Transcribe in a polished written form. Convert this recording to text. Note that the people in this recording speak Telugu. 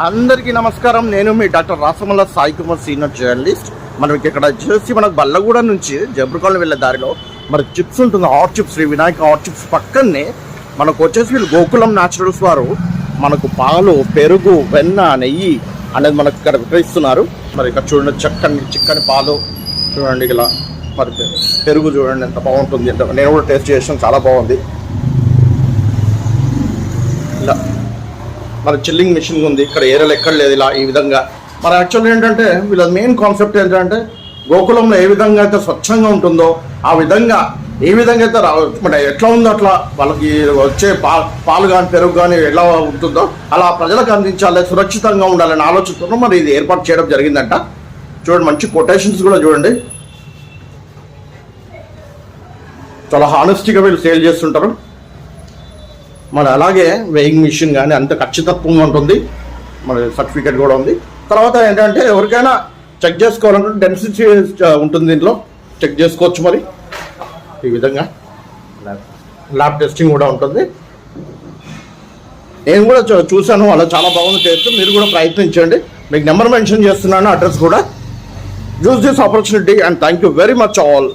అందరికీ నమస్కారం. నేను మీ doctor Rasamalla Sai Kumar, senior journalist. మనకి ఇక్కడ వచ్చేసి మనకు బల్లగూడ నుంచి జబ్రకాలం వెళ్ళే దారిలో మరి చిప్స్ ఉంటుంది, hot chips, Sri Vinayaka hot chips పక్కనే మనకు వచ్చేసి వీళ్ళు గోకులం న్యాచురల్స్ వారు మనకు పాలు, పెరుగు, వెన్న, నెయ్యి అనేది మనకు ఇక్కడ విక్రయిస్తున్నారు. మరి ఇక్కడ చూడండి, చిక్కని పాలు చూడండి, ఇలా మరి పెరుగు చూడండి ఎంత బాగుంటుంది. అంటే నేను కూడా టేస్ట్ చేసాను, చాలా బాగుంది. ఇలా మన చిల్లింగ్ మిషన్ ఉంది ఇక్కడ, ఏరియాలో ఎక్కడ లేదు. ఇలా ఈ విధంగా మన యాక్చువల్ ఏంటంటే వీళ్ళ మెయిన్ కాన్సెప్ట్ ఏంటంటే గోకులంలో ఏ విధంగా అయితే స్వచ్ఛంగా ఉంటుందో ఆ విధంగా ఏ విధంగా అయితే మన ఎట్లా ఉందో అట్లా వాళ్ళకి వచ్చే పాలు కానీ పెరుగు కానీ ఎలా ఉంటుందో అలా ప్రజలకు అందించాలి, సురక్షితంగా ఉండాలని ఆలోచనతో మరి ఇది ఏర్పాటు చేయడం జరిగిందంట. చూడండి, మంచి కొటేషన్స్ కూడా చూడండి, చాలా హానెస్టీగా వీళ్ళు సేల్ చేస్తుంటారు. మరి అలాగే వెయింగ్ మిషన్ కానీ అంత ఖచ్చితత్వంగా ఉంటుంది, మరి సర్టిఫికేట్ కూడా ఉంది. తర్వాత ఏంటంటే ఎవరికైనా చెక్ చేసుకోవాలంటే డెన్సిటీ ఉంటుంది, దీంట్లో చెక్ చేసుకోవచ్చు. మరి ఈ విధంగా ల్యాబ్ టెస్టింగ్ కూడా ఉంటుంది. నేను కూడా చూశాను, అలా చాలా బాగుంది టేస్ట్. మీరు కూడా ప్రయత్నించండి. మీకు నెంబర్ మెన్షన్ చేస్తున్నాను, అడ్రస్ కూడా. Use this opportunity and thank you very much all.